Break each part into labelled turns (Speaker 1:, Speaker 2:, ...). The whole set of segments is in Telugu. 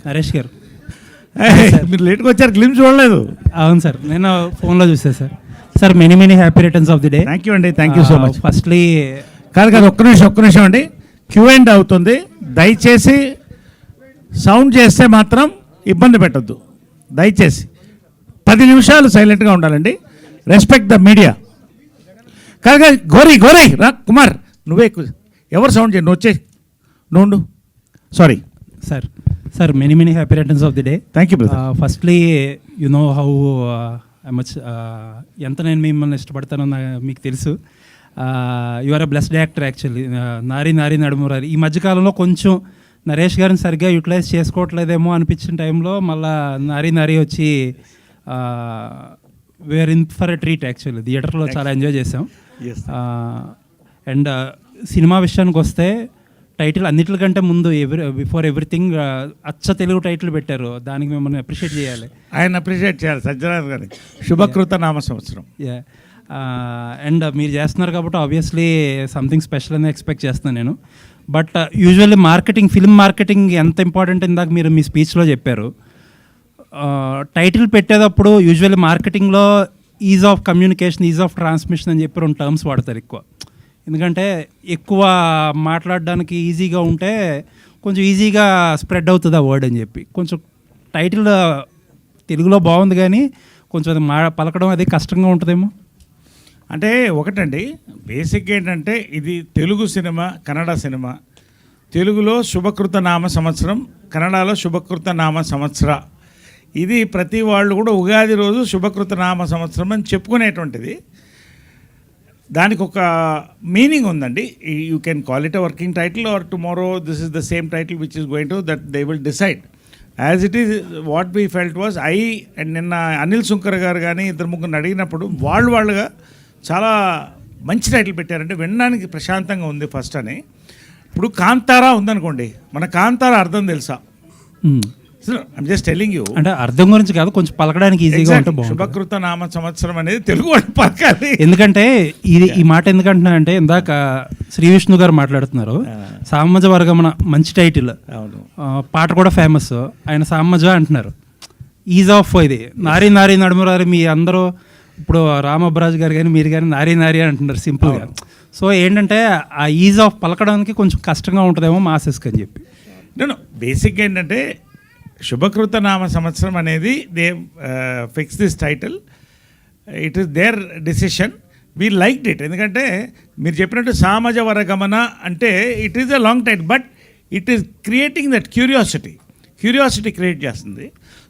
Speaker 1: నరేష్ గారు.
Speaker 2: మీరు లేట్గా వచ్చారు, గ్లిమ్స్ చూడలేదు.
Speaker 1: అవును సార్, నేను ఫోన్లో చూసాను sir. Sir many many happy returns of the day.
Speaker 2: Thank you అండి, thank you so much.
Speaker 1: Firstly
Speaker 2: కాదు ఒక్క నిమిషం అండి, క్యూ అండ్ అవుతుంది. దయచేసి సౌండ్ చేస్తే మాత్రం ఇబ్బంది పెట్టద్దు. దయచేసి 10 నిమిషాలు సైలెంట్గా ఉండాలండి. Respect the media. కాదు గోరీ రా కుమార్, నువ్వే ఎవరు సౌండ్ చేయండి, నువ్వు వచ్చేయి, నువ్వు sorry
Speaker 1: sir many many happy returns of the day.
Speaker 2: Thank you.
Speaker 1: Firstly you know how much ఎంత నేను మిమ్మల్ని ఇష్టపడతానో మీకు తెలుసు. You are a blessed actor actually. నారీ నడుమురారి ఈ మధ్యకాలంలో కొంచెం నరేష్ గారిని సరిగ్గా యూటిలైజ్ చేసుకోవట్లేదేమో అనిపించిన టైంలో మళ్ళీ నారీ వచ్చి we're in for a treat. Actually థియేటర్లో చాలా ఎంజాయ్ చేసాం. అండ్ సినిమా విషయానికి వస్తే టైటిల్ అన్నిటికంటే ముందు బిఫోర్ ఎవ్రీథింగ్ అచ్చ తెలుగు టైటిల్ పెట్టారు, దానికి మిమ్మల్ని అప్రిషియేట్ చేయాలి.
Speaker 2: ఆయన అప్రిషియేట్ చేయాలి సజ్జనార్ గారి శుభకృత నామ సంవత్సరం.
Speaker 1: అండ్ మీరు చేస్తున్నారు కాబట్టి ఆబ్వియస్లీ సంథింగ్ స్పెషల్ అని ఎక్స్పెక్ట్ చేస్తున్నాను నేను. బట్ యూజువల్లీ ఫిల్మ్ మార్కెటింగ్ ఎంత ఇంపార్టెంట్ ఇందాక మీరు మీ స్పీచ్లో చెప్పారు. టైటిల్ పెట్టేటప్పుడు యూజువల్లీ మార్కెటింగ్లో ease of communication, ease of transmission అని చెప్పి 2 టర్మ్స్ వాడతారు ఎక్కువ. ఎందుకంటే ఎక్కువ మాట్లాడడానికి ఈజీగా ఉంటే కొంచెం ఈజీగా స్ప్రెడ్ అవుతుంది ఆ వర్డ్ అని చెప్పి. కొంచెం టైటిల్ తెలుగులో బాగుంది కానీ కొంచెం అది పలకడం అది కష్టంగా ఉంటుందేమో.
Speaker 2: అంటే ఒకటండి, బేసిక్ ఏంటంటే ఇది తెలుగు సినిమా, కన్నడ సినిమా. తెలుగులో శుభకృత నామ సంవత్సరం, కన్నడలో శుభకృత నామ సంవత్సర. ఇది ప్రతి వాళ్ళు కూడా ఉగాది రోజు శుభకృత నామ సంవత్సరం అని చెప్పుకునేటువంటిది. దానికి ఒక మీనింగ్ ఉందండి. You can call it a working title or tomorrow this is the same title which is going to that they will decide. As it is what we felt was and నిన్న అనిల్ సుంకర్ గారు కానీ 2-3 అడిగినప్పుడు వాళ్ళుగా చాలా మంచి టైటిల్ పెట్టారంటే వినడానికి ప్రశాంతంగా ఉంది ఫస్ట్ అని. ఇప్పుడు కాంతారా ఉందనుకోండి, మన కాంతారా అర్థం తెలుసా? I'm just telling you.
Speaker 1: అంటే అర్థం గురించి కాదు, కొంచెం పలకడానికి ఈజీగా ఉంటుంది.
Speaker 2: శుభకృత నామ సంవత్సరం అనేది తెలుగు వాళ్ళు పలకాలి.
Speaker 1: ఎందుకంటే ఈ మాట ఎందుకంటున్నానంటే ఇందాక శ్రీ విష్ణు గారు మాట్లాడుతున్నారు. సామజ వర్గమన మంచి టైటిల్, పాట కూడా ఫేమస్. ఆయన సామజ అంటున్నారు. ఈజ్ ఆఫ్ ఇది నారీ నడుమురారి. మీ అందరూ ఇప్పుడు రామబ్రాజ్ గారు కానీ మీరు కానీ నారీ అంటున్నారు సింపుల్గా. సో ఏంటంటే ఆ ఈజ్ ఆఫ్ పలకడానికి కొంచెం కష్టంగా ఉంటుందేమో మాసెస్కి అని చెప్పి.
Speaker 2: నేను బేసిక్గా ఏంటంటే శుభకృత నామ సంవత్సరం అనేది they fix this title. It is their decision. We liked it. ఎందుకంటే మీరు చెప్పినట్టు సామజ వరగమన అంటే it is a long title, but it is creating that curiosity create చేస్తుంది.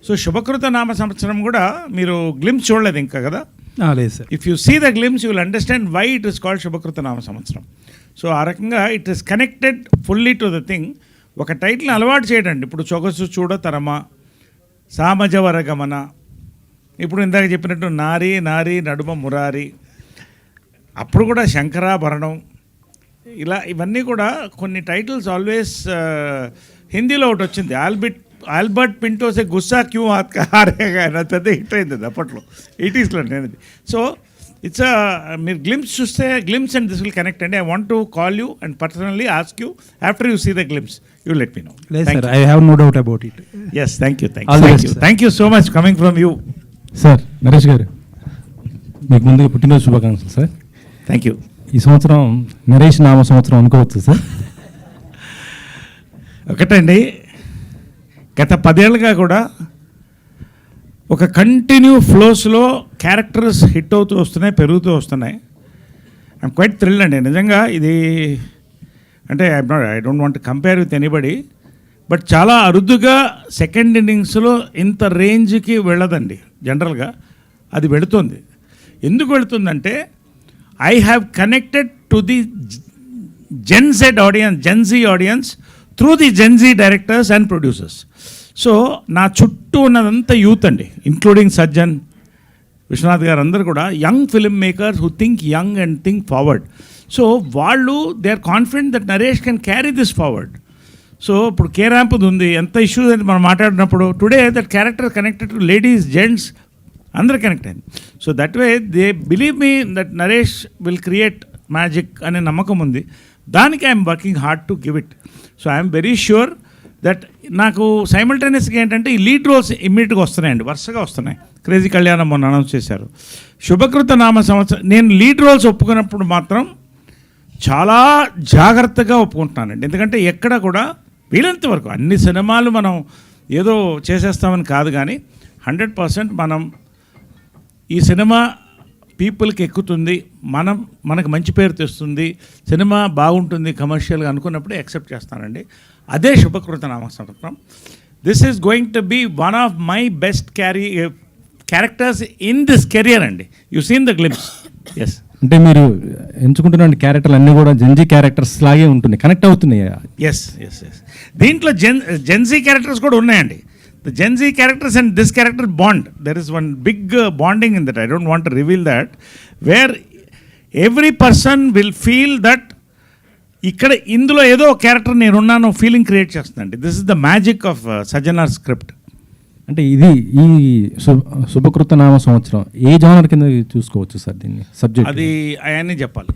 Speaker 2: సో శుభకృత నామ సంవత్సరం కూడా మీరు గ్లిమ్స్ చూడలేదు ఇంకా కదా?
Speaker 1: లేదు sir.
Speaker 2: If you see the glimpse you will understand why it is called Shubhakruth Nama Samvatsaram. So ఆ రకంగా it is connected fully to the thing. ఒక టైటిల్ని అలవాటు చేయడండి. ఇప్పుడు సొగసు చూడ తరమా, సామజ వరగమన, ఇప్పుడు ఇందాక చెప్పినట్టు నారీ నడుమ మురారి, అప్పుడు కూడా శంకరాభరణం, ఇలా ఇవన్నీ కూడా కొన్ని టైటిల్స్ ఆల్వేస్. హిందీలో ఒకటి వచ్చింది, ఆల్బర్ట్ పింటోసే గుస్సా క్యూ హారేగా, పెద్ద హిట్ అయింది అప్పట్లో 80sలో అనేది. సో ఇట్స్ మీరు గ్లిమ్స్ చూస్తే glimpse and this will connect అండి. I want to call you and personally ask you after you see the glimpse, you let me know.
Speaker 1: I have no doubt about it.
Speaker 2: Yes, thank you so much coming from you.
Speaker 3: Sir Naresh garu, మీకు ముందుగా పుట్టినరోజు శుభాకాంక్షలు సార్.
Speaker 2: Thank you.
Speaker 3: ఈ సంవత్సరం నరేష్ నామ సంవత్సరం అనుకోవచ్చు సార్?
Speaker 2: ఒకటండి, గత 10 ఏళ్ళుగా కూడా ఒక కంటిన్యూ ఫ్లోస్లో క్యారెక్టర్స్ హిట్ అవుతూ వస్తున్నాయి, పెరుగుతూ వస్తున్నాయి. ఐఎమ్ క్వైట్ థ్రిల్డ్ అండి నిజంగా. ఇది అంటే I don't want compare with anybody, but చాలా అరుదుగా సెకండ్ ఇన్నింగ్స్లో ఇంత రేంజ్కి వెళ్ళదండి జనరల్గా. అది వెళుతుంది. ఎందుకు వెళుతుందంటే I have connected to the Gen Z audience through the Gen Z directors and producers. So నా చుట్టూ ఉన్నదంతా యూత్ అండి, ఇంక్లూడింగ్ సజ్జన్, విశ్వనాథ్ గారు, అందరూ కూడా young film makers who think young and think forward. So వాళ్ళు they are confident that Naresh can carry this forward. So ఇప్పుడు కే ర్యాంప్ది ఉంది, ఎంత ఇష్యూస్ అని మనం మాట్లాడినప్పుడు today that character connected to ladies, gents, అందరు కనెక్ట్ అయింది. So that way they believe me that Naresh will create magic అనే నమ్మకం ఉంది. దానికి I'm working hard to give it. So I'm very sure that నాకు సైమల్టేనియస్గా ఏంటంటే ఈ లీడ్ రోల్స్ ఇమ్మీడియట్గా వస్తున్నాయండి, వరుసగా వస్తున్నాయి. క్రేజీ కళ్యాణం మొన్న అనౌన్స్ చేశారు. శుభకృత నామ సంవత్సరం నేను లీడ్ రోల్స్ ఒప్పుకున్నప్పుడు మాత్రం చాలా జాగ్రత్తగా ఒప్పుకుంటున్నానండి. ఎందుకంటే ఎక్కడ కూడా వీలంత వరకు అన్ని సినిమాలు మనం ఏదో చేసేస్తామని కాదు, కానీ 100% మనం ఈ సినిమా పీపుల్కి ఎక్కుతుంది, మనకు మంచి పేరు తెస్తుంది, సినిమా బాగుంటుంది కమర్షియల్గా అనుకున్నప్పుడే యాక్సెప్ట్ చేస్తానండి. అదే Shubhakruth Nama Samvatsaram. This is going to be one of my best characters in this career అండి. You seen the glimpse. Yes,
Speaker 3: అంటే మీరు ఎంచుకుంటున్న క్యారెక్టర్లు అన్నీ కూడా జెన్జీ క్యారెక్టర్స్ లాగే ఉంటుంది, కనెక్ట్ అవుతున్నాయి.
Speaker 2: ఎస్ ఎస్ ఎస్ దీంట్లో జెన్జీ క్యారెక్టర్స్ కూడా ఉన్నాయండి. The Gen Z characters and this character bond, there is one big bonding in that. I don't want to reveal that, where every person will feel that ఇక్కడ ఇందులో ఏదో ఒక క్యారెక్టర్ నేనున్నాను ఫీలింగ్ క్రియేట్ చేస్తుందండి. This is the magic of Sajjanar script.
Speaker 3: అంటే ఇది ఈ శుభకృత నామ సంవత్సరం ఏ జానర్ కింద చూసుకోవచ్చు సార్ దీన్ని సబ్జెక్ట్?
Speaker 2: అది అవన్నీ చెప్పాలి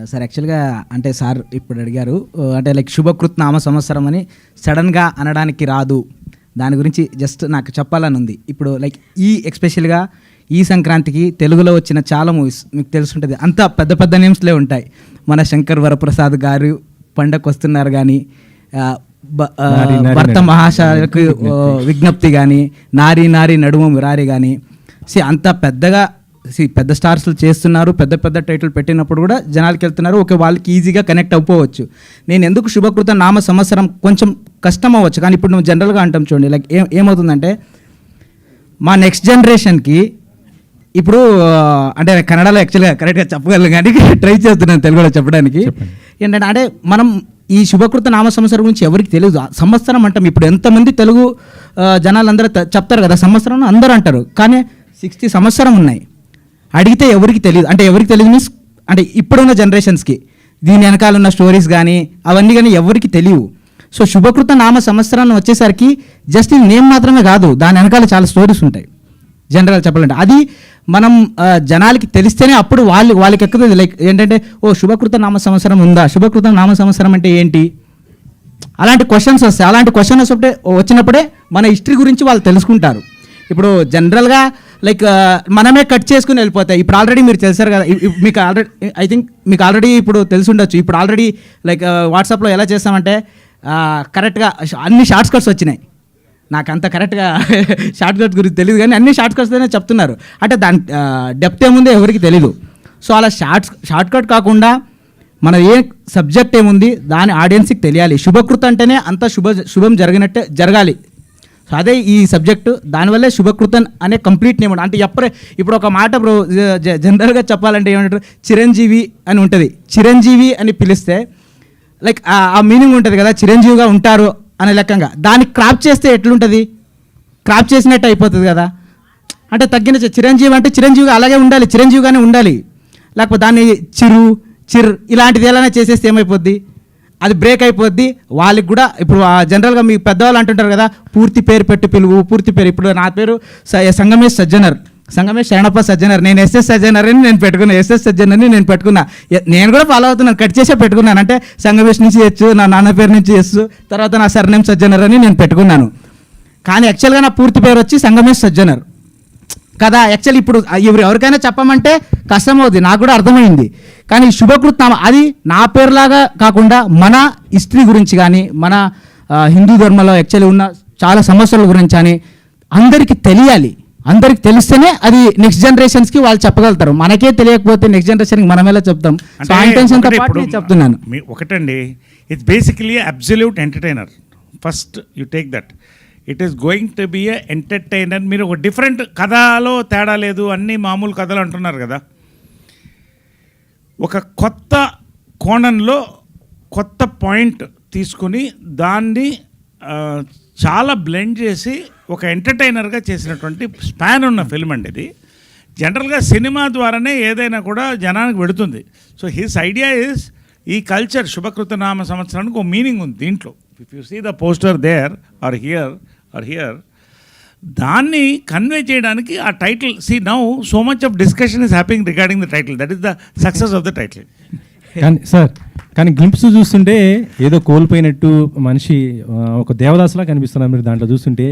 Speaker 4: సార్. యాక్చువల్గా అంటే సార్ ఇప్పుడు అడిగారు, అంటే లైక్ శుభకృత్ నామ సంవత్సరం అని సడన్గా అనడానికి రాదు, దాని గురించి జస్ట్ నాకు చెప్పాలని ఉంది. ఇప్పుడు లైక్ ఎక్స్పెషల్గా ఈ సంక్రాంతికి తెలుగులో వచ్చిన చాలా మూవీస్ మీకు తెలుసుంటుంది, అంతా పెద్ద పెద్ద నేమ్స్లే ఉంటాయి. మన శంకర్ వరప్రసాద్ గారు పండగ వస్తున్నారు కానీ, భర్త మహాశయులకు విజ్ఞప్తి కానీ, నారీ నారీ నడుము మురారి కానీ, అంత పెద్దగా పెద్ద స్టార్స్లు చేస్తున్నారు, పెద్ద పెద్ద టైటిల్ పెట్టినప్పుడు కూడా జనాలకి వెళ్తున్నారు. ఓకే, వాళ్ళకి ఈజీగా కనెక్ట్ అయిపోవచ్చు. నేను ఎందుకు శుభకృత నామ సంవత్సరం కొంచెం కష్టం అవ్వచ్చు, కానీ ఇప్పుడు నువ్వు జనరల్గా అంటాం చూడండి, లైక్ ఏమవుతుందంటే మా నెక్స్ట్ జనరేషన్కి ఇప్పుడు అంటే కన్నడలో యాక్చువల్గా కరెక్ట్గా చెప్పగలను కానీ ట్రై చేస్తున్నాను తెలుగులో చెప్పడానికి. ఏంటంటే అంటే మనం ఈ శుభకృత నామ సంవత్సరం గురించి ఎవరికి తెలియదు. సంవత్సరం అంటాం, ఇప్పుడు ఎంతమంది తెలుగు జనాలందరూ చెప్తారు కదా సంవత్సరం అందరూ అంటారు, కానీ 60 సంవత్సరం ఉన్నాయి. అడిగితే ఎవరికి తెలియదు. అంటే ఎవరికి తెలియదు మీన్స్ అంటే ఇప్పుడున్న జనరేషన్స్కి దీని వెనకాల ఉన్న స్టోరీస్ కానీ అవన్నీ కానీ ఎవరికి తెలియవు. సో శుభకృత నామ సంవత్సరాన్ని వచ్చేసరికి జస్ట్ ఈ నేమ్ మాత్రమే కాదు, దాని వెనకాల చాలా స్టోరీస్ ఉంటాయి. జనరల్గా చెప్పాలంటే అది మనం జనాలకి తెలిస్తేనే అప్పుడు వాళ్ళకి ఎక్కుతుంది. లైక్ ఏంటంటే ఓ శుభకృత నామ సంవత్సరం ఉందా, శుభకృత నామ సంవత్సరం అంటే ఏంటి, అలాంటి క్వశ్చన్స్ వస్తాయి. అలాంటి క్వశ్చన్స్ వచ్చినప్పుడే మన హిస్టరీ గురించి వాళ్ళు తెలుసుకుంటారు. ఇప్పుడు జనరల్గా లైక్ మనమే కట్ చేసుకుని వెళ్ళిపోతాయి. ఇప్పుడు ఆల్రెడీ మీరు తెలిసారు కదా, మీకు ఆల్రెడీ ఐ థింక్ మీకు ఆల్రెడీ ఇప్పుడు తెలిసి ఉండొచ్చు. ఇప్పుడు ఆల్రెడీ లైక్ వాట్సాప్లో ఎలా చేస్తామంటే కరెక్ట్గా అన్ని షార్ట్స్ కట్స్ వచ్చినాయి. నాకు అంత కరెక్ట్గా షార్ట్ కట్స్ గురించి తెలియదు, కానీ అన్ని షార్ట్ కట్స్తోనే చెప్తున్నారు. అంటే దాని డెప్త్ ఏముందో ఎవరికి తెలీదు. సో అలా షార్ట్ కట్ కాకుండా మన ఏ సబ్జెక్ట్ ఏముంది దాని ఆడియన్స్కి తెలియాలి. శుభకృత అంటేనే అంత శుభం జరిగినట్టే జరగాలి. సో అదే ఈ సబ్జెక్టు, దానివల్లే శుభకృతన్ అనే కంప్లీట్ నేమ్. అంటే ఇప్పుడు ఒక మాట బ్రో జనరల్గా చెప్పాలంటే ఏమంటారు, చిరంజీవి అని ఉంటుంది. చిరంజీవి అని పిలిస్తే లైక్ ఆ మీనింగ్ ఉంటుంది కదా, చిరంజీవిగా ఉంటారు అనే లెక్కగా. దాన్ని క్రాప్ చేస్తే ఎట్లుంటుంది, క్రాప్ చేసినట్టు అయిపోతుంది కదా. అంటే తగ్గిన చిరంజీవి అంటే చిరంజీవిగా అలాగే ఉండాలి, చిరంజీవిగానే ఉండాలి. లేకపోతే దాన్ని చిర్ ఇలాంటిది ఎలానే చేసేస్తే ఏమైపోద్ది, అది బ్రేక్ అయిపోద్ది. వాళ్ళకి కూడా ఇప్పుడు జనరల్గా మీ పెద్దవాళ్ళు అంటుంటారు కదా, పూర్తి పేరు పెట్టి పిలువు, పూర్తి పేరు. ఇప్పుడు నా పేరు సంగమేష్ సజ్జనర్, సంగమేష్ శరణప్ప సజ్జనర్. నేను ఎస్ఎస్ సజ్జనర్ అని నేను పెట్టుకున్నా, ఎస్ఎస్ సజ్జనర్ అని నేను పెట్టుకున్నా. నేను కూడా ఫాలో అవుతున్నాను, కట్ చేసే పెట్టుకున్నాను. అంటే సంగమేష్ నుంచి ఎచ్చు, నా నాన్న పేరు నుంచి ఎస్సు, తర్వాత నా సర్నేమ్ సజ్జనర్ అని నేను పెట్టుకున్నాను. కానీ యాక్చువల్గా నా పూర్తి పేరు వచ్చి సంగమేష్ సజ్జనర్ కదా. యాక్చువల్లీ ఇప్పుడు ఎవరికైనా చెప్పమంటే కష్టం అవుతుంది, నాకు కూడా అర్థమైంది. కానీ శుభకృత్నామ అది నా పేరులాగా కాకుండా మన హిస్టరీ గురించి కానీ, మన హిందూ ధర్మంలో యాక్చువల్లీ ఉన్న చాలా సమస్యల గురించి కానీ అందరికీ తెలియాలి. అందరికి తెలిస్తేనే అది నెక్స్ట్ జనరేషన్స్కి వాళ్ళు చెప్పగలుగుతారు. మనకే తెలియకపోతే నెక్స్ట్ జనరేషన్కి మనం ఎలా చెప్తాం? సో ఆ ఇంటెన్షన్తో పాటు నేను చెప్తున్నాను.
Speaker 2: ఒకటండి, it's basically absolute entertainer. First you take that, it is going to be a entertainer. మీరు ఒక డిఫరెంట్ కథలో తేడా లేదు, అన్నీ మామూలు కథలు అంటున్నారు కదా. ఒక కొత్త కోణంలో కొత్త పాయింట్ తీసుకుని దాన్ని చాలా బ్లెండ్ చేసి ఒక ఎంటర్టైనర్గా చేసినటువంటి స్పాన్ ఉన్న ఫిల్మ్ అండి ఇది. జనరల్గా సినిమా ద్వారానే ఏదైనా కూడా జనానికి పెడుతుంది. సో హిస్ ఐడియా ఈజ్ ఈ కల్చర్ శుభకృత నామ సంవత్సరానికి ఒక మీనింగ్ ఉంది దీంట్లో. If you see the poster there are here దాన్ని కన్వే చేయడానికి ఆ title, see now so much of discussion is happening regarding the title. That is the success of the title.
Speaker 3: కానీ సార్ కానీ గ్లింప్స్ చూస్తుంటే ఏదో కోల్పోయినట్టు మనిషి ఒక దేవదాసులా కనిపిస్తున్నారు మీరు దాంట్లో చూస్తుంటే.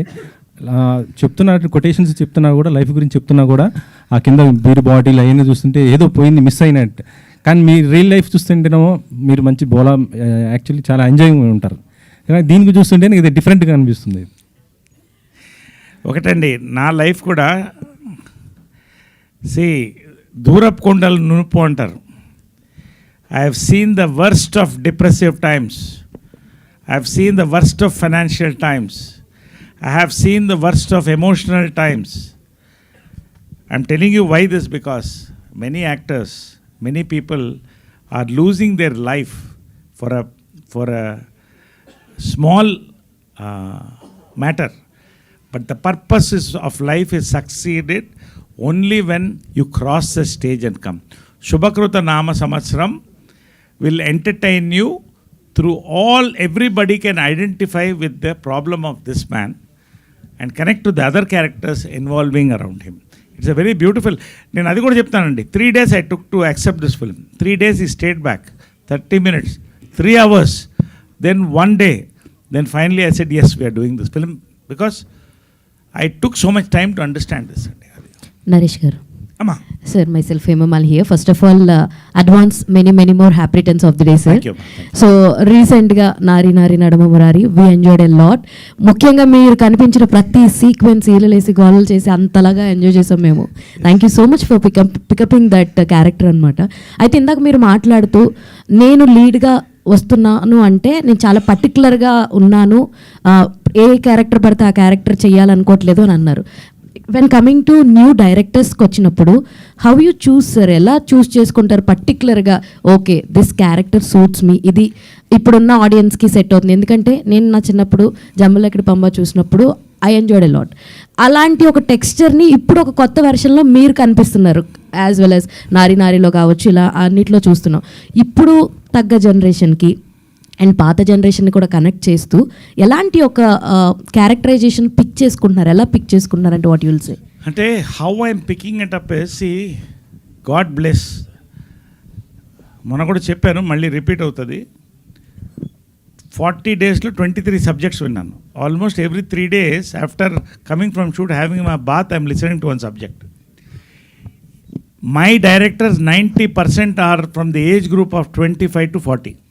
Speaker 3: చెప్తున్నట్టు కొటేషన్స్ చెప్తున్నా కూడా, లైఫ్ గురించి చెప్తున్నా కూడా, ఆ కింద బీర్ బాటిల్ అవన్నీ చూస్తుంటే ఏదో పోయింది, మిస్ అయినట్టు. కానీ మీ రియల్ లైఫ్ చూస్తుంటేనేమో మీరు మంచి బోలా, యాక్చువల్లీ చాలా ఎంజాయింగ్ ఉంటారు. కానీ దీనికి చూస్తుంటే ఇది డిఫరెంట్గా అనిపిస్తుంది.
Speaker 2: ఒకటండి, నా లైఫ్ కూడా దూరపు కొండలు నునుపు అంటారు. I have seen the worst of depressive times. I have seen the worst of financial times. I have seen the worst of emotional times. I'm telling you why this, because many actors, many people are losing their life for a small matter. But the purpose of life is succeeded only when you cross the stage and come. Shubhakruta Nama Samatsram will entertain you through everybody can identify with the problem of this man and connect to the other characters involving around him. It's a very beautiful. నేను అది కూడా చెప్తానండి. 3 days I took to accept this film. 3 days he stayed back, 30 minutes, 3 hours, then 1 day, then finally I said yes, we are doing this film, because I took so much time to understand this.
Speaker 5: Naresh గారు,
Speaker 2: Amma.
Speaker 5: sir, myself Hemal here. First of all, advance many more happy returns of the day, sir.
Speaker 2: Thank you.
Speaker 5: So రీసెంట్గా Nari Nari Naduma Murari we enjoyed a lot. ముఖ్యంగా మీరు కనిపించిన ప్రతి సీక్వెన్స్ ఈలలేసి గోలలు చేసి అంతలాగా ఎంజాయ్ చేసాం మేము. Thank you so much for picking that character అనమాట. అయితే ఇందాక మీరు మాట్లాడుతూ నేను లీడ్గా వస్తున్నాను అంటే నేను చాలా పర్టికులర్గా ఉన్నాను, ఏ క్యారెక్టర్ పడితే ఆ క్యారెక్టర్ చేయాలనుకోవట్లేదు అని అన్నారు. వెన్ కమింగ్ టు న్యూ డైరెక్టర్స్కి వచ్చినప్పుడు హౌ యూ చూస్ సార్, ఎలా చూస్ చేసుకుంటారు పర్టికులర్గా? ఓకే, దిస్ క్యారెక్టర్ సూట్స్ మీ, ఇది ఇప్పుడున్న ఆడియన్స్కి సెట్ అవుతుంది. ఎందుకంటే నేను నా చిన్నప్పుడు జంబలెక్కడి పంబ చూసినప్పుడు ఐ ఎంజాయ్డ్ ఎ లాట్. అలాంటి ఒక టెక్స్చర్ని ఇప్పుడు ఒక కొత్త వెర్షన్లో మీరు కనిపిస్తున్నారు, యాజ్ వెల్ యాజ్ నారి నారిలో కావచ్చు, ఇలా అన్నిట్లో చూస్తున్నాం. ఇప్పుడు తగ్గ జనరేషన్కి అండ్ పాత జనరేషన్ని కూడా కనెక్ట్ చేస్తూ ఎలాంటి ఒక క్యారెక్టరైజేషన్ పిక్ చేసుకుంటున్నారు, ఎలా పిక్ చేసుకుంటున్నారు అంటే వాట్ యుల్ సే?
Speaker 2: అంటే how I'm picking it up see God bless. మొన్న కూడా చెప్పాను, మళ్ళీ రిపీట్ అవుతుంది. 40 daysలో 23 subjects విన్నాను. Almost every 3 days after coming from shoot, having my bath, I'm listening to 1 subject. My directors 90% are from the age group of 25 to 40.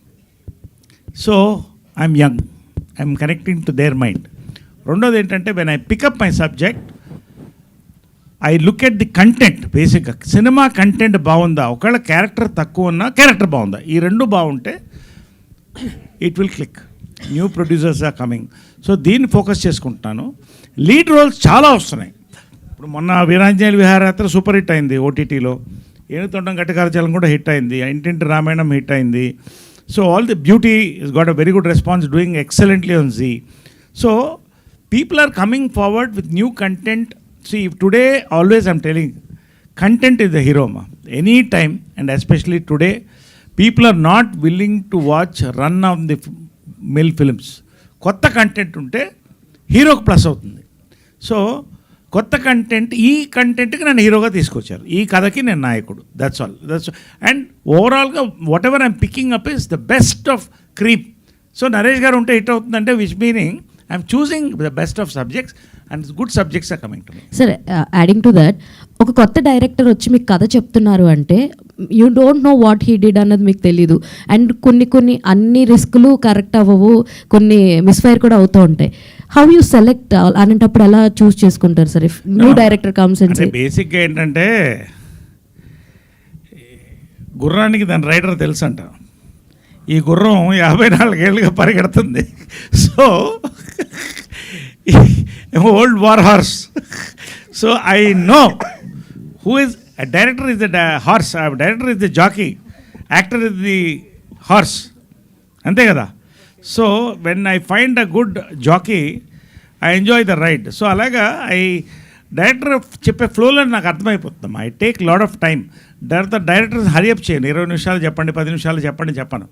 Speaker 2: So I'm young, I'm connecting to their mind. రెండోది ఏంటంటే when I pick up my subject, I look at the content. బేసిక్గా సినిమా కంటెంట్ బాగుందా, ఒకవేళ క్యారెక్టర్ తక్కువ ఉన్నా క్యారెక్టర్ బాగుందా, ఈ రెండు బాగుంటే it will click. New producers are coming, so దీన్ని ఫోకస్ చేసుకుంటున్నాను. లీడ్ రోల్స్ చాలా వస్తున్నాయి. ఇప్పుడు మొన్న వీరాంజనేయులు విహారయాత్ర సూపర్ హిట్ అయింది ఓటీటీలో. ఏనుతొండం గట్టికారచలం కూడా హిట్ అయింది. ఇంటింటి రామాయణం హిట్ అయింది. So all the beauty has got a very good response, doing excellently on Zee. So people are coming forward with new content. See, today always I'm telling, content is the hero ma. Any time, and especially today, people are not willing to watch run of the mill films. Kotta content unte hero ku plus avutundi. So కొత్త కంటెంట్, ఈ కంటెంట్కి నన్ను హీరోగా తీసుకొచ్చారు, ఈ కథకి నేను నాయకుడు. That's all. అండ్ ఓవరాల్గా whatever I'm picking up is the best of creep. So Naresh గారు ఉంటే హిట్ అవుతుందంటే which meaning I'm choosing the best of subjects and good subjects are coming to me.
Speaker 5: Sir, adding to that, ఒక కొత్త డైరెక్టర్ వచ్చి మీకు కథ చెప్తున్నారు అంటే you don't know what he did అన్నది మీకు తెలీదు. అండ్ కొన్ని అన్ని రిస్కులు కరెక్ట్ అవ్వవు, కొన్ని మిస్ఫైర్ కూడా అవుతూ ఉంటాయి. హౌ యూ సెలెక్ట్ అనేటప్పుడు ఎలా చూస్ చేసుకుంటారు sir if new director comes and say?
Speaker 2: బేసిక్గా ఏంటంటే గుర్రానికి దాని రైడర్ తెలుసు అంట. ఈ గుర్రం 54 ఏళ్ళుగా పరిగెడుతుంది. So old war horse. So I know who is director is the horse, director is the jockey, actor is the horse, అంతే కదా. So when I find a good jockey I enjoy the ride. So అలాగా డైరెక్టర్ చెప్పే ఫ్లోలో నాకు అర్థమైపోతుంది. I take lot of time. Directors hurry up చేయను, 20 నిమిషాలు చెప్పండి, 10 నిమిషాలు చెప్పను.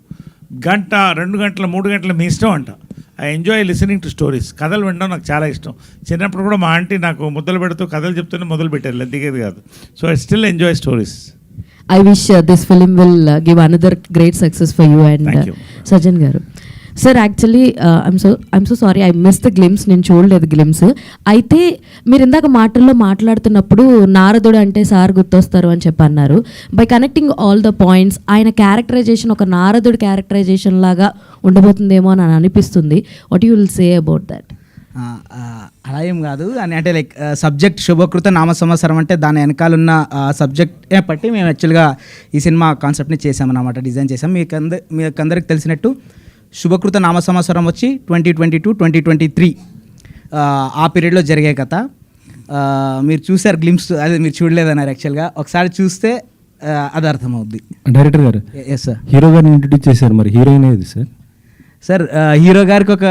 Speaker 2: గంట, 2 గంటలు, 3 గంటలు మీ ఇష్టం అంట. I enjoy listening to stories. కథలు వినడం నాకు చాలా ఇష్టం. చిన్నప్పుడు కూడా మా ఆంటీ నాకు ముద్దలు పెడుతూ కథలు చెప్తూనే మొదలు పెట్టారు, దిగేది కాదు. So I still enjoy stories.
Speaker 5: I wish this film will give another great success for you and
Speaker 2: Thank you.
Speaker 5: Sajan garu. Sir actually I'm so sorry I miss the glimpse, నేను చూడలేదు గ్లిమ్స్. అయితే మీరు ఇందాక మాట్లాడుతున్నప్పుడు నారదుడు అంటే సార్ గుర్తొస్తారు అని చెప్పి అన్నారు. By connecting all the points ఆయన క్యారెక్టరైజేషన్ ఒక నారదుడు క్యారెక్టరైజేషన్ లాగా ఉండబోతుందేమో అని అనిపిస్తుంది. What you will say about that?
Speaker 4: అలా ఏం కాదు అని అంటే లైక్ సబ్జెక్ట్ శుభకృత నామ సంవత్సరం అంటే దాని వెనకాలన్న సబ్జెక్ట్ బట్టి మేము యాక్చువల్గా ఈ సినిమా కాన్సెప్ట్ని చేసామన్నమాట, డిజైన్ చేసాం. మీకు అందరికి తెలిసినట్టు శుభకృత నామ సంవత్సరం వచ్చి 2022-2023 ఆ పీరియడ్లో జరిగే కథ. మీరు చూసారు గ్లిమ్స్, అదే మీరు చూడలేదన్నారు. యాక్చువల్గా ఒకసారి చూస్తే అది అర్థమవుద్ది.
Speaker 3: డైరెక్టర్ గారు
Speaker 4: ఎస్ సార్,
Speaker 3: హీరో గారిని ఇంట్రడ్యూస్ చేశారు, మరి హీరోయిన్ ఏది సార్?
Speaker 4: సార్ హీరో గారికి ఒక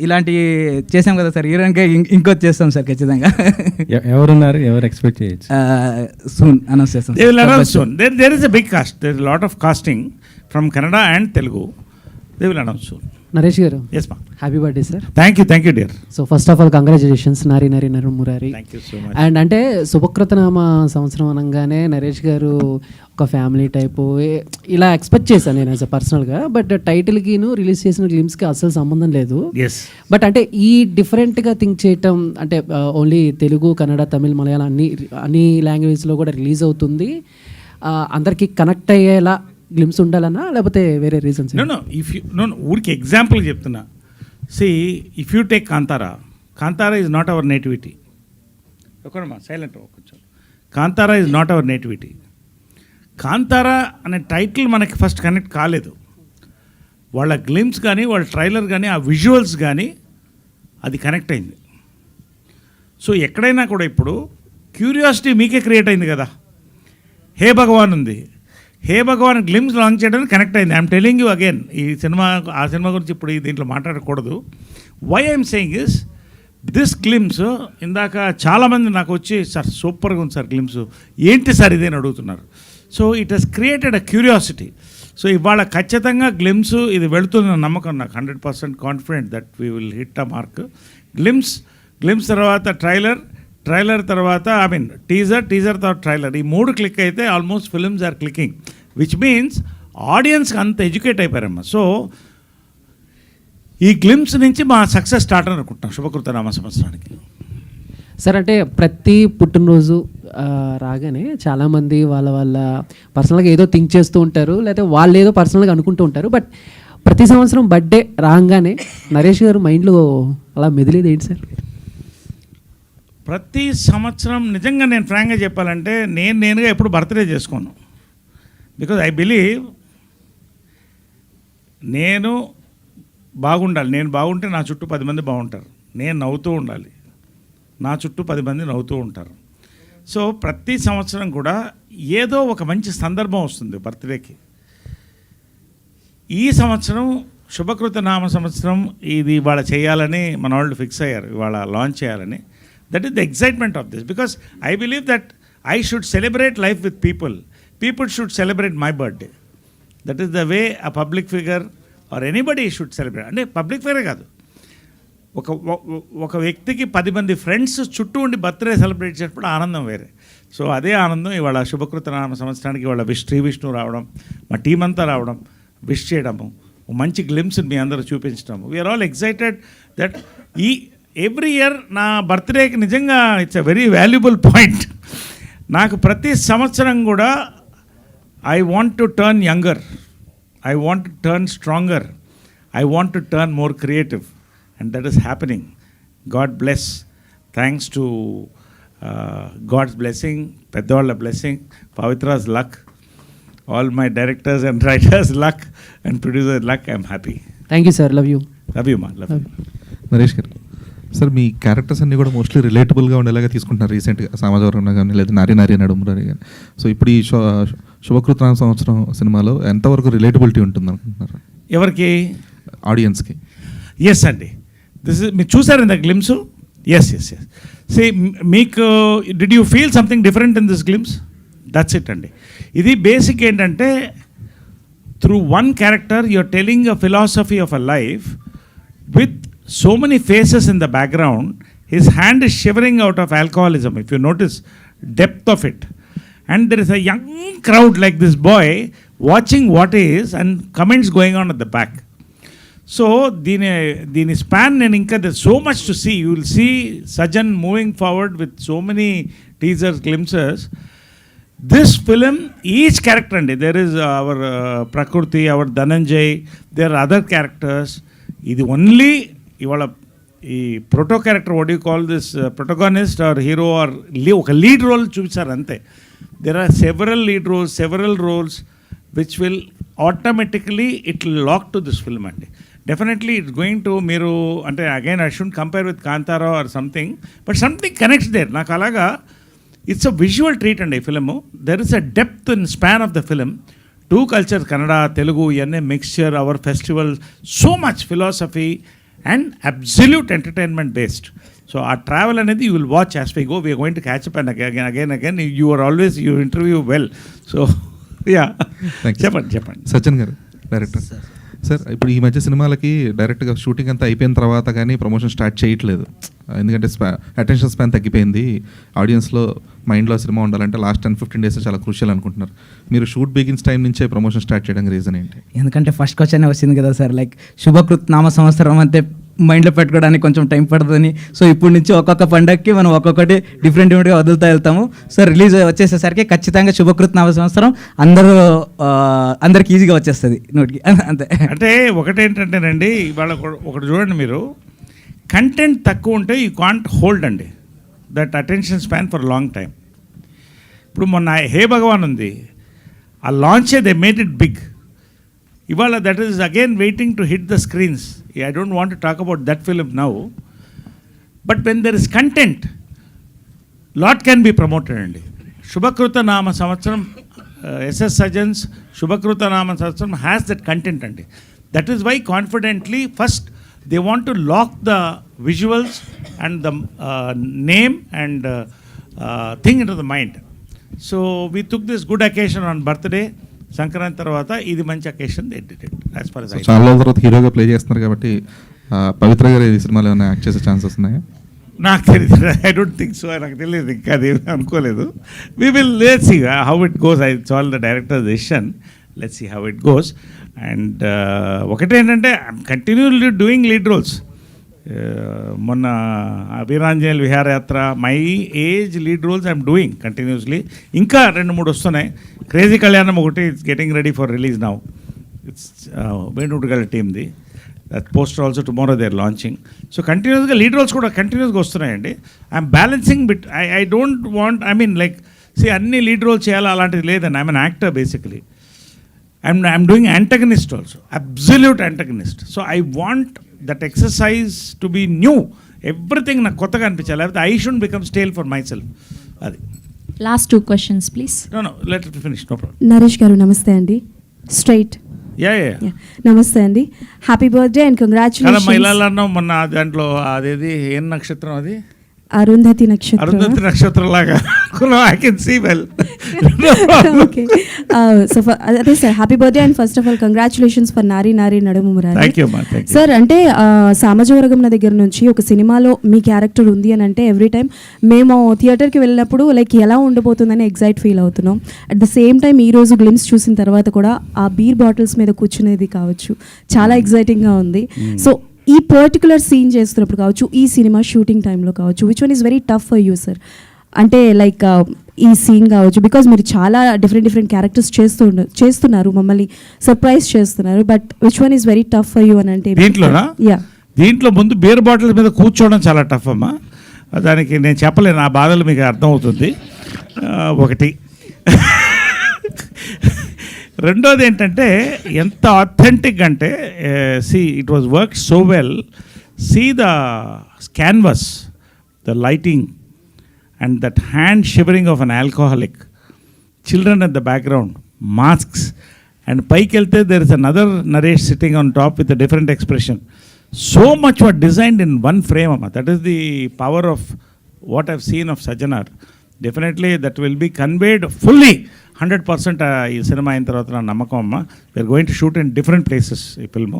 Speaker 4: ఇలాంటి చేసాం కదా సార్, హీరోయిన్కి ఇంకోటి చేస్తాం సార్ ఖచ్చితంగా.
Speaker 3: ఎవరున్నారు, ఎవరు ఎక్స్పెక్ట్ చేయొచ్చు?
Speaker 4: సూన్ అనౌన్స్ చేస్తాం.
Speaker 2: They will announce soon. There is a big cast. There is a lot of casting from Kannada and Telugu. They will announce soon.
Speaker 6: Naresh garu,
Speaker 2: Yes, ma'am.
Speaker 6: Happy birthday sir.
Speaker 2: Thank you, dear.
Speaker 6: So first of all congratulations Nari Nari నరు Murari.
Speaker 2: Thank you so much.
Speaker 6: And అంటే శుభకృతనామ సంవత్సరం అనగానే నరేష్ గారు ఒక ఫ్యామిలీ టైపు ఇలా ఎక్స్పెక్ట్ చేశాను నేను యాజ్ అ పర్సనల్గా. బట్ టైటిల్కిను రిలీజ్ చేసిన గ్లిమ్స్కి అసలు సంబంధం లేదు.
Speaker 2: Yes.
Speaker 6: బట్ అంటే ఈ డిఫరెంట్గా థింక్ చేయటం అంటే ఓన్లీ తెలుగు, కన్నడ, తమిళ్, మలయాళం అన్ని లాంగ్వేజ్లో కూడా రిలీజ్ అవుతుంది. అందరికీ కనెక్ట్ అయ్యేలా గ్లిమ్స్ ఉండాలన్నా లేకపోతే వేరే రీజన్స్?
Speaker 2: No. ఊరికి ఎగ్జాంపుల్ చెప్తున్నా. See, if you take Kantara is not our nativity. ఒకమ్మా సైలెంట్ కొంచెం. Kantara is not our nativity. Kantara అనే టైటిల్ మనకి ఫస్ట్ కనెక్ట్ కాలేదు. వాళ్ళ గ్లిమ్స్ కానీ వాళ్ళ ట్రైలర్ కానీ ఆ విజువల్స్ కానీ అది కనెక్ట్ అయింది. సో ఎక్కడైనా కూడా ఇప్పుడు క్యూరియాసిటీ మీకే క్రియేట్ అయింది కదా. హే భగవాన్ ఉంది, హే భగవాన్ గ్లిమ్స్ లాంచ్ చేయడానికి కనెక్ట్ అయింది. ఐఎమ్ టెలింగ్ యూ అగైన్, ఈ సినిమా ఆ సినిమా గురించి ఇప్పుడు దీంట్లో మాట్లాడకూడదు. Why I'm saying is this glimpse, ఇందాక చాలామంది నాకు వచ్చి సార్ సూపర్గా ఉంది సార్ గ్లిమ్స్, ఏంటి సార్ ఇదేని అడుగుతున్నారు. So it has created a curiosity. So ఇవాళ ఖచ్చితంగా గ్లిమ్స్ ఇది వెళుతున్న నమ్మకం నాకు, 100% confident that we will hit a mark. Glimpse తర్వాత ట్రైలర్ తర్వాత టీజర్ తర్వాత ట్రైలర్, ఈ 3 క్లిక్ అయితే almost films are clicking, which means ఆడియన్స్కి అంత ఎడ్యుకేట్ అయిపోయారమ్మా. సో ఈ గ్లిమ్స్ నుంచి మా సక్సెస్ స్టార్ట్ అని అనుకుంటున్నాం శుభకృత నామ సంవత్సరానికి.
Speaker 6: సార్ అంటే ప్రతి పుట్టినరోజు రాగానే చాలామంది వాళ్ళ పర్సనల్గా ఏదో థింక్ చేస్తూ ఉంటారు, లేకపోతే వాళ్ళు ఏదో పర్సనల్గా అనుకుంటూ ఉంటారు. బట్ ప్రతి సంవత్సరం బర్త్డే రాగానే నరేష్ గారు మైండ్లో అలా మెదిలేది ఏంటి సార్?
Speaker 2: ప్రతి సంవత్సరం నిజంగా నేను ఫ్రాంక్గా చెప్పాలంటే నేనుగా ఎప్పుడు బర్త్డే చేసుకోను. బికాజ్ ఐ బిలీవ్ నేను బాగుండాలి, నేను బాగుంటే నా చుట్టూ 10 మంది బాగుంటారు, నేను నవ్వుతూ ఉండాలి, నా చుట్టూ 10 మంది నవ్వుతూ ఉంటారు. సో ప్రతి సంవత్సరం కూడా ఏదో ఒక మంచి సందర్భం వస్తుంది బర్త్డేకి. ఈ సంవత్సరం శుభకృత నామ సంవత్సరం ఇది ఇవాళ చేయాలని మన వాళ్ళు ఫిక్స్ అయ్యారు, ఇవాళ లాంచ్ చేయాలని. That is the excitement of this, because I believe that I should celebrate life with people. People should celebrate my birthday. That is the way a public figure or anybody should celebrate. అంటే పబ్లిక్ ఫిగరే కాదు, ఒక వ్యక్తికి 10 మంది ఫ్రెండ్స్ చుట్టూ ఉండి బర్త్డే సెలబ్రేట్ చేసినప్పుడు ఆనందం వేరే. సో అదే ఆనందం ఇవాళ శుభకృత నామ సంవత్సరానికి ఇవాళ శ్రీ విష్ణు రావడం, మా టీం అంతా రావడం, విష్ చేయడము, మంచి గ్లిమ్స్ మీ అందరూ చూపించడము. We're all excited that every year నా బర్త్డేకి నిజంగా it's a very valuable point. నాకు ప్రతి సంవత్సరం కూడా I want to turn younger, I want to turn stronger, I want to turn more creative, and that is happening. God bless, thanks to God's blessing, పెద్దవాళ్ళ blessing, Pavitra's luck, all my directors and writers luck and producer luck, I'm happy.
Speaker 6: Thank you sir, love you.
Speaker 2: Love you మా, love you.
Speaker 7: Naresh garu, sir me characters అన్నీ కూడా మోస్ట్లీ రిలేటబుల్గా ఉండేలాగా తీసుకుంటున్నారు రీసెంట్గా, సమాజవరంలో కానీ లేదా నారి నారి నడుమురారి కానీ. సో ఇప్పుడు ఈ శుభకృత నామ సంవత్సరం సినిమాలో ఎంతవరకు రిలేటబిలిటీ ఉంటుంది అనుకుంటున్నారు
Speaker 2: ఎవరికి?
Speaker 7: ఆడియన్స్కి.
Speaker 2: ఎస్ అండి, మీరు చూసారు ఇంత గ్లిమ్స్? ఎస్. సే మీకు did you feel something different in this glimpse? That's it అండి. ఇది బేసిక్ ఏంటంటే through one character you are telling a philosophy of a life with so many faces in the background. His hand is shivering out of alcoholism, if you notice depth of it. and there is a young crowd like this boy watching what is and comments going on at the back. So దీని స్పాన్ నేను ఇంకా there's so much to see. You will see Sajan moving forward with so many teasers, glimpses. This film, each character, and there is our Prakriti, our Dhananjay, there are other characters. ఇది ఓన్లీ ఇవాళ ఈ proto character what you call this protagonist or hero or ఒక లీడ్ రోల్ చూపించారు అంతే. There are several roles which will automatically it will lock to this film అండి. డెఫినెట్లీ ఇట్స్ గోయింగ్ టు మీరు అంటే again I should compare with Kantara or something, but something connects there. నాకు అలాగా ఇట్స్ అ విజువల్ ట్రీట్ అండి ఈ film. There is a depth in span of the film. Two cultures, Kannada Telugu, ఇవన్నీ mixture, our festival, so much philosophy and absolute entertainment based. So ఆ ట్రావెల్ అనేది you will watch as we go. We're going to catch up and again you are always you interview well. So yeah, చెప్పండి.
Speaker 7: సచిన్ గారు, డైరెక్టర్ సార్, ఇప్పుడు ఈ మధ్య సినిమాలకి డైరెక్ట్గా షూటింగ్ అంతా అయిపోయిన తర్వాత కానీ ప్రమోషన్ స్టార్ట్ చేయట్లేదు. ఎందుకంటే అటెన్షన్ స్పాన్ తగ్గిపోయింది. ఆడియన్స్లో మైండ్లో సినిమా ఉండాలంటే లాస్ట్ 10-15 డేస్ చాలా క్రూషియల్ అనుకుంటున్నారు. మీరు షూట్ బిగిన్స్ టైం నుంచే ప్రమోషన్ స్టార్ట్ చేయడానికి రీజన్ ఏంటి?
Speaker 4: ఎందుకంటే ఫస్ట్ క్వశ్చన్ వచ్చింది కదా సార్, లైక్ శుభకృత్ నామ సంవత్సరం అంతే మైండ్లో పెట్టుకోవడానికి కొంచెం టైం పడుతుందని. సో ఇప్పుడు నుంచి ఒక్కొక్క పండగకి మనం ఒక్కొక్కటి డిఫరెంట్గా వదులుతూ వెళ్తాము. సో రిలీజ్ వచ్చేసేసరికి ఖచ్చితంగా శుభకృత్ నామ సంవత్సరం అందరికి ఈజీగా వచ్చేస్తుంది నోటికి, అంతే.
Speaker 2: అంటే ఒకటేంటంటేనండి, ఇవాళ ఒకటి చూడండి, మీరు కంటెంట్ తక్కువ ఉంటే యూ కాంట్ హోల్డ్ అండి that attention span for long time. ఇప్పుడు మొన్న హే భగవాన్ ఉంది, ఆ లాంచే దే మేడ్ ఇట్ బిగ్. ఇవాళ that is again waiting to hit the screens. I don't want to talk about that film now, but when there is content lot can be promoted అండి. శుభకృత నామ సంవత్సరం, ఎస్ఎస్ సజన్స్ Shubhakruth Nama Samvatsaram has that content అండి. That is why confidently first they want to lock the visuals and the name and thing into the mind. So we took this good occasion on birthday, Sankranti తర్వాత ఇది మంచి occasion they did it as far as I know.
Speaker 7: చాలా రోజుల తర్వాత హీరోగా ప్లే చేస్తున్నారు కాబట్టి పవిత్ర గారు ఈ సినిమాలో ఏమైనా యాక్ట్ చేసే ఛాన్సెస్ ఉన్నాయా?
Speaker 2: నాకు తెలియదు, ఐ డోంట్ థింక్ సో. నాకు తెలియదు, ఇంకా అది అనుకోలేదు. We will let's see how it goes. It's all the director's decision. Let's see how it goes. And ఒకటేంటంటే I'm continuously doing lead roles. మొన్న Veeranjaneyulu Viharayatra, my age lead roles I'm doing continuously. ఇంకా 2-3 వస్తున్నాయి. క్రేజీ కళ్యాణం ఒకటి it's getting ready for release now. It's వేణుగల టీమ్ది. That poster also tomorrow they are launching. So కంటిన్యూస్గా లీడ్ రోల్స్ కూడా కంటిన్యూస్గా వస్తున్నాయండి. I'm balancing bit. I don't want, I mean like అన్ని లీడ్ రోల్స్ చేయాలి అలాంటిది లేదండి. I'm an actor basically. I'm doing antagonist also, absolute antagonist. So I want that exercise to be new. Everything na kottaga anpichali. I shouldn't become stale for myself. Adi.
Speaker 8: Last 2 questions, please.
Speaker 2: No, let it finish, no problem.
Speaker 9: Naresh గారు నమస్తే అండి. స్ట్రైట్.
Speaker 2: Yeah.
Speaker 9: నమస్తే అండి. హ్యాపీ బర్త్డే అండ్
Speaker 2: కదా
Speaker 9: కంగ్రాచులేషన్స్.
Speaker 2: మహిళలను మొన్న దాంట్లో అదేది ఏం నక్షత్రం అది?
Speaker 9: అరుంధతి నక్షత్రం.
Speaker 2: అరుంధతి నక్షత్రం లాగా I can see well.
Speaker 9: Okay, so అదే sir, happy birthday and first of all congratulations for Nari Nari Naduma Murari.
Speaker 2: Thank you అమ్మా, థ్యాంక్ యూ
Speaker 9: సార్. అంటే సామాజవర్గం దగ్గర నుంచి ఒక సినిమాలో మీ క్యారెక్టర్ ఉంది అని అంటే ఎవ్రీ టైం మేము థియేటర్కి వెళ్ళినప్పుడు లైక్ ఎలా ఉండబోతుందని ఎగ్జైట్ ఫీల్ అవుతున్నాం. అట్ ద సేమ్ టైం ఈరోజు గ్లిమ్స్ చూసిన తర్వాత కూడా ఆ బీర్ బాటిల్స్ మీద కూర్చునేది కావచ్చు చాలా ఎగ్జైటింగ్గా ఉంది. సో ఈ పర్టికులర్ సీన్ చేస్తున్నప్పుడు కావచ్చు, ఈ సినిమా షూటింగ్ టైంలో కావచ్చు, which one is very tough for you sir? అంటే లైక్ ఈ సీన్ కావచ్చు, బికాజ్ మీరు చాలా డిఫరెంట్ క్యారెక్టర్స్ చేస్తున్నారు, మమ్మల్ని సర్ప్రైజ్ చేస్తున్నారు, but which one is very tough for you అని అంటే?
Speaker 2: దీంట్లోనా? దీంట్లో ముందు బీర్ బాటిల్ మీద కూర్చోవడం చాలా టఫ్ అమ్మా. దానికి నేను చెప్పలేను, ఆ బాధలు మీకు అర్థమవుతుంది. ఒకటి. రెండోది ఏంటంటే ఎంత ఆథెంటిక్ అంటే it was work so well. The canvas, the lighting and that hand shivering of an alcoholic, children at the background, masks, and పైకి వెళ్తే there is another Naresh sitting on top with a different expression. So much were designed in one frame అమ్మ. That is the power of what I've seen of Sajjanar. Definitely that will be conveyed fully 100% ఈ సినిమా అయిన తర్వాత నా నమ్మకం అమ్మ, we're going to shoot in different places. ఈ film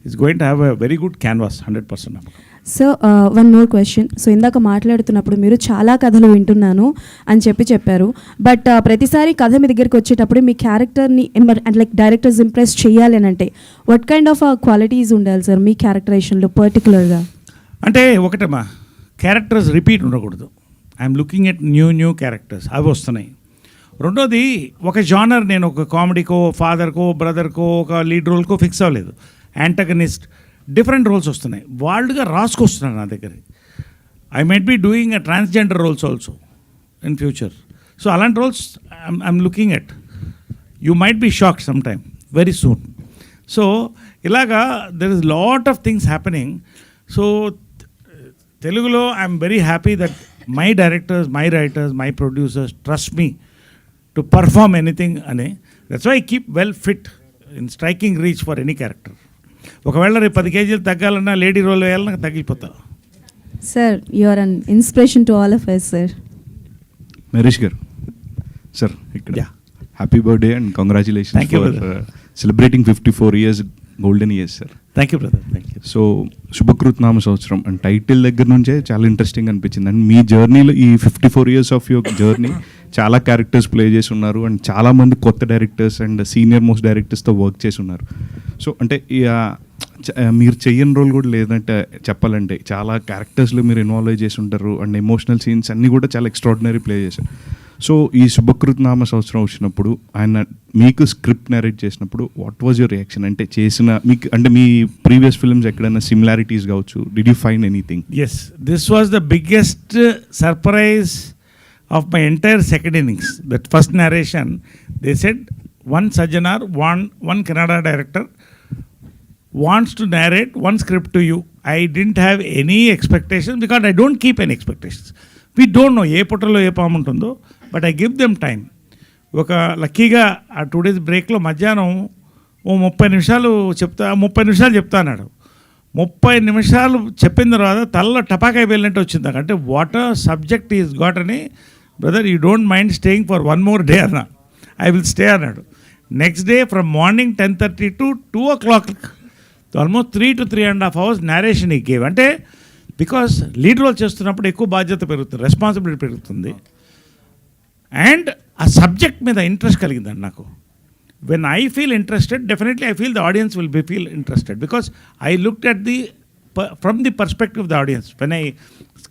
Speaker 2: it's going to have a very good canvas, 100% నమ్మకం.
Speaker 9: So one more question. So ఇందాక మాట్లాడుతున్నప్పుడు మీరు చాలా కథలు వింటున్నాను అని చెప్పారు, బట్ ప్రతిసారి కథ మీ దగ్గరికి వచ్చేటప్పుడు మీ క్యారెక్టర్ని అండ్ లైక్ డైరెక్టర్స్ ఇంప్రెస్ చేయాలి అని అంటే వాట్ కైండ్ ఆఫ్ క్వాలిటీస్ ఉండాలి సార్ మీ క్యారెక్టరైజేషన్లో పర్టికులర్గా?
Speaker 2: అంటే ఒకటమ్మా, క్యారెక్టర్స్ రిపీట్ ఉండకూడదు. I'm looking at new characters, అవి వస్తున్నాయి. రెండోది, ఒక జానర్ నేను ఒక కామెడీకో, ఫాదర్కో, బ్రదర్కో, ఒక లీడ్ రోల్కో ఫిక్స్ అవ్వలేదు. యాంటగనిస్ట్, డిఫరెంట్ రోల్స్ వస్తున్నాయి. వాళ్ళుగా రాసుకొస్తున్నాను నా దగ్గర. I might be doing a transgender roles also in future. So అలాంటి roles I'm looking at. You might be shocked some time very soon. So ఇలాగా there is lot of things happening. So తెలుగులో I'm very happy that my directors, my writers, my producers trust me to perform anything అని. That's why I keep well fit in striking reach for any character. ఒకవేళ రేపు 10 కేజీలు తగ్గాలన్నా లేడీ రోల్ వేయాలన్నా తగ్గిపోతా.
Speaker 9: Sir you are an inspiration to all of us sir.
Speaker 10: Naresh garu sir, ఇక్కడ happy birthday and congratulations
Speaker 2: Thank you,
Speaker 10: for
Speaker 2: brother.
Speaker 10: Celebrating 54 years golden years sir.
Speaker 2: Thank you brother, thank you.
Speaker 10: So Shubhakruth Nama Samvatsaram and title దగ్గర నుంచే చాలా ఇంట్రెస్టింగ్ అనిపించింది. అండ్ మీ జర్నీలో ఈ 54 years ఆఫ్ యువర్ జర్నీ చాలా క్యారెక్టర్స్ ప్లే చేసి ఉన్నారు అండ్ చాలామంది కొత్త డైరెక్టర్స్ అండ్ సీనియర్ మోస్ట్ డైరెక్టర్స్తో వర్క్ చేసి ఉన్నారు. సో అంటే మీరు చెయ్యని రోల్ కూడా లేదంటే చెప్పాలంటే చాలా క్యారెక్టర్స్లో మీరు ఇన్వాల్వ్ చేసి ఉంటారు అండ్ ఎమోషనల్ సీన్స్ అన్నీ కూడా చాలా ఎక్స్ట్రాడినరీ ప్లే చేశారు. సో ఈ శుభకృత్ నామ సంవత్సరం వచ్చినప్పుడు ఆయన మీకు స్క్రిప్ట్ నరేట్ చేసినప్పుడు వాట్ వాజ్ యువర్ రియాక్షన్? అంటే చేసిన మీకు అంటే మీ ప్రీవియస్ ఫిల్మ్స్ ఎక్కడైనా సిమిలారిటీస్ కావచ్చు, did you find anything?
Speaker 2: Yes, this was the biggest surprise of my entire second innings. That first narration, they said one Sajjanar, one Kannada director wants to narrate one script to you. I didn't have any expectations because I don't keep any expectations. We don't know ఏ పుట్టలో ఏ పాము ఉంటుందో, but I give them time. ఒక లక్కీగా ఆ 2 days బ్రేక్లో మధ్యాహ్నం 30 నిమిషాలు చెప్తా అన్నాడు. 30 నిమిషాలు చెప్పిన తర్వాత తల్ల టపాకాయ వెళ్ళినట్టు వచ్చింది నాకు. అంటే వాట్ సబ్జెక్ట్ ఈజ్ గాట్ అని, brother you don't mind staying for 1 more day అన్నా. ఐ విల్ స్టే అన్నాడు. Next day from morning 10:30 to 2 o'clock, almost 3 to 3.5 hours narration ఈ గేవ్. అంటే బికాస్ లీడ్ రోల్ చేస్తున్నప్పుడు ఎక్కువ బాధ్యత పెరుగుతుంది, రెస్పాన్సిబిలిటీ పెరుగుతుంది. అండ్ ఆ సబ్జెక్ట్ మీద ఇంట్రెస్ట్ కలిగిందండి నాకు. when I feel interested, definitely I feel the audience will feel interested because I looked at from the perspective of the audience. When I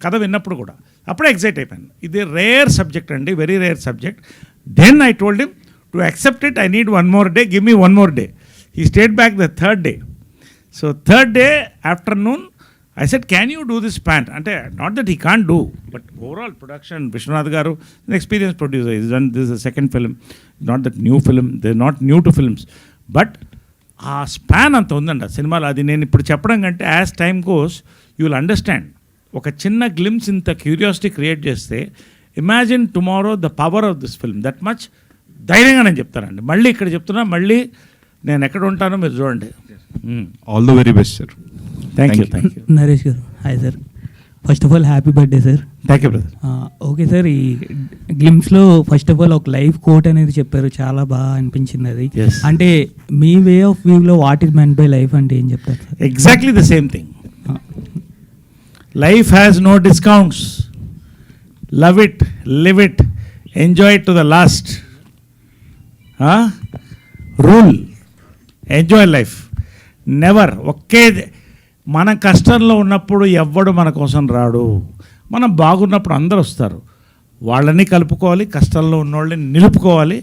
Speaker 2: కథ విన్నప్పుడు కూడా అప్పుడే ఎగ్జైట్ అయిపోయాను. ఇది రేర్ సబ్జెక్ట్ అండి, very rare subject. Then I told him to accept it, I need 1 more day, give me 1 more day. He stayed back the 3rd day. So 3rd day afternoon I said, can you do this pant? Ante not that he can't do, but overall production, Vishwanath garu, an experienced producer, he's done this is a second film, not that new film, they're not new to films, but ఆ స్పాన్ అంత ఉందండి ఆ సినిమాలో. అది నేను ఇప్పుడు చెప్పడం కంటే as time goes you will understand. ఒక చిన్న గ్లిమ్స్ ఇంత క్యూరియాసిటీ క్రియేట్ చేస్తే imagine tomorrow the power of this film. That much ధైర్యంగా నేను చెప్తానండి. మళ్ళీ ఇక్కడ చెప్తున్నా, మళ్ళీ నేను ఎక్కడ ఉంటానో మీరు చూడండి.
Speaker 10: All the very best sir.
Speaker 2: Thank you.
Speaker 11: Naresh garu hi sir. First of all happy birthday sir.
Speaker 2: Thank you brother.
Speaker 11: Okay sir, ఈ గ్లిమ్స్లో ఫస్ట్ ఆఫ్ ఆల్ ఒక లైఫ్ కోట్ అనేది చెప్పారు, చాలా బాగా అనిపించింది అది.
Speaker 2: Yes.
Speaker 11: అంటే మీ వే ఆఫ్ వ్యూలో what is meant by life అంటే ఏం చెప్తారు sir?
Speaker 2: Exactly the same thing. Life has no discounts. Love it, live it, enjoy it to the last. Rule, enjoy life. Never ఒకే. మనం కష్టంలో ఉన్నప్పుడు ఎవ్వడు మన కోసం రాడు. మనం బాగున్నప్పుడు అందరు వస్తారు. వాళ్ళని కలుపుకోవాలి, కష్టంలో ఉన్నోళ్ళని నిలుపుకోవాలి.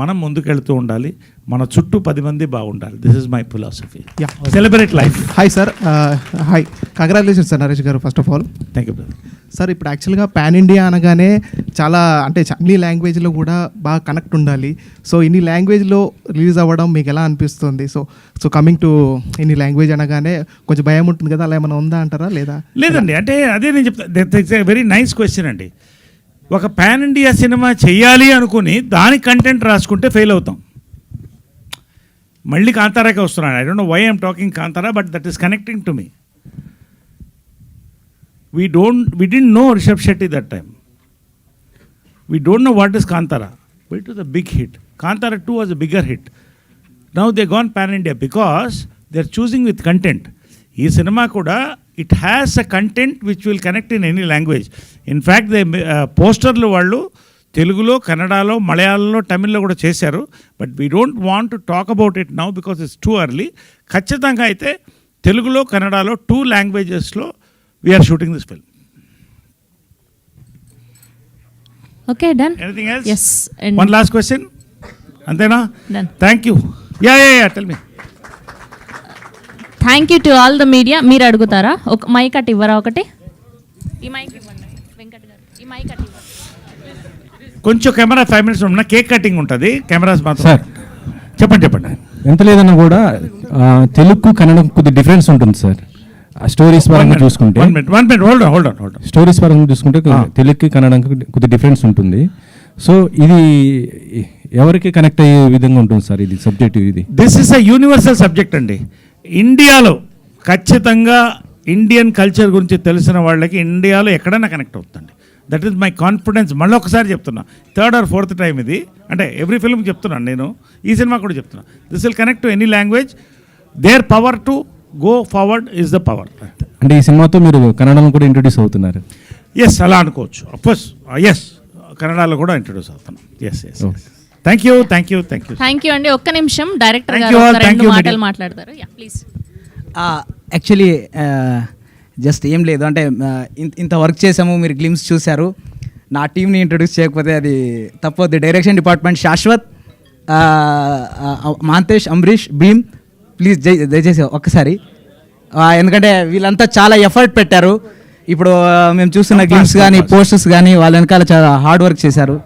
Speaker 2: మనం ముందుకెళ్తూ ఉండాలి. మన చుట్టూ 10 మంది బాగుండాలి. This is my philosophy. Celebrate life.
Speaker 12: Hi sir. Hi, congratulations sir Naresh garu first of all.
Speaker 2: Thank you brother.
Speaker 12: Sir, ఇప్పుడు యాక్చువల్గా పాన్ ఇండియా అనగానే చాలా అంటే అన్ని లాంగ్వేజ్లో కూడా బాగా కనెక్ట్ ఉండాలి. సో ఇన్ని లాంగ్వేజ్లో రిలీజ్ అవ్వడం మీకు ఎలా అనిపిస్తుంది? సో కమింగ్ టు ఇన్ని లాంగ్వేజ్ అనగానే కొంచెం భయం ఉంటుంది కదా, అలా ఏమైనా ఉందా అంటారా లేదా?
Speaker 2: లేదండి, అంటే అదే నేను చెప్తాను. వెరీ నైస్ క్వశ్చన్ అండి. ఒక పాన్ ఇండియా సినిమా చేయాలి అనుకుని దాని కంటెంట్ రాసుకుంటే ఫెయిల్ అవుతాం. మళ్ళీ కాంతారాకే వస్తున్నాను. I don't know why I'm talking Kantara, but that is connecting to me. We didn't know Rishabh Shetty that time. We don't know what is Kantara. It was a big hit. Kantara 2 was a bigger hit. Now they gone pan-India because they're choosing with content. ఈ సినిమా కూడా it has a content which will connect in any language. In fact they పోస్టర్లు వాళ్ళు తెలుగులో, కన్నడలో, మలయాళంలో, తమిళ్లో కూడా చేశారు. But we don't want to talk about it now because it's too early. ఖచ్చితంగా అయితే తెలుగులో, కన్నడలో 2 లాంగ్వేజెస్లో we are shooting this film.
Speaker 8: Okay, done.
Speaker 2: Anything else?
Speaker 8: Yes. And
Speaker 2: One last question. Antena?
Speaker 8: Done.
Speaker 2: Thank you. Yeah. Tell me.
Speaker 8: Thank you to all the media. మీరు అడుగుతారా? ఒక మైక్ అటు ఇవ్వరా ఒకటి? ఈ మైక్ ఇవ్వండి వెంకట్ గారు. ఈ మైక్ అటు ఇవ్వండి.
Speaker 2: కొంచెం కెమెరా 5 minutes ఉన్న కేక్ కటింగ్ ఉంటుంది. కెమెరాస్ మాత్రం.
Speaker 3: సార్
Speaker 2: చెప్పండి.
Speaker 3: ఎంత లేదన్నా కూడా తెలుగు కన్నడం కొద్ది డిఫరెన్స్ ఉంటుంది సార్. స్టోరీస్ పరంగా చూసుకుంటే
Speaker 2: One minute. Hold on.
Speaker 3: Stories పరంగా చూసుకుంటే తెలుగుకి కన్నడంకి కొద్ది డిఫరెన్స్ ఉంటుంది. సో ఇది ఎవరికి కనెక్ట్ అయ్యే విధంగా ఉంటుంది సార్ ఇది సబ్జెక్ట్? ఇది
Speaker 2: this is a universal subject అండి. ఇండియాలో ఖచ్చితంగా ఇండియన్ కల్చర్ గురించి తెలిసిన వాళ్ళకి ఇండియాలో ఎక్కడైనా కనెక్ట్ అవుతుందండి. That is my confidence. మళ్ళీ ఒకసారి చెప్తున్నా, 3rd or 4th టైం ఇది. అంటే ఎవ్రీ ఫిల్మ్ చెప్తున్నాను నేను, ఈ సినిమా కూడా చెప్తున్నా. This will connect to any language. There power to go forward is the power.
Speaker 3: అంటే ఈ సినిమాతో మీరు కన్నడలో కూడా ఇంట్రొడ్యూస్ అవుతున్నారు?
Speaker 2: ఎస్, అలా అనుకోవచ్చు. అఫ్కోర్స్ ఎస్, కన్నడలో కూడా ఇంట్రొడ్యూస్ అవుతున్నాం. Yes. Thank you.
Speaker 8: Thank you అండి. ఒక్క నిమిషం, డైరెక్టర్
Speaker 2: Thank
Speaker 8: గారు
Speaker 2: you all.
Speaker 8: ఒక
Speaker 2: Thank
Speaker 8: రెండు
Speaker 2: you,
Speaker 8: మాటలు
Speaker 2: media.
Speaker 8: మాట్లాడతారు. Yeah please.
Speaker 4: యాక్చువల్లీ జస్ట్ ఏం లేదు, అంటే ఇంత వర్క్ చేసాము, మీరు గ్లిమ్స్ చూశారు. నా టీంని ఇంట్రొడ్యూస్ చేయకపోతే అది తప్పొద్ది. Direction department Shashwat, Mantesh, Ambareesh, Bheem, please దయచేసి ఒక్కసారి, ఎందుకంటే వీళ్ళంతా చాలా ఎఫర్ట్ పెట్టారు. ఇప్పుడు మేము చూస్తున్న గ్లిమ్స్ కానీ, పోస్టర్స్ కానీ వాళ్ళ వెనకాల చాలా హార్డ్ వర్క్ చేశారు.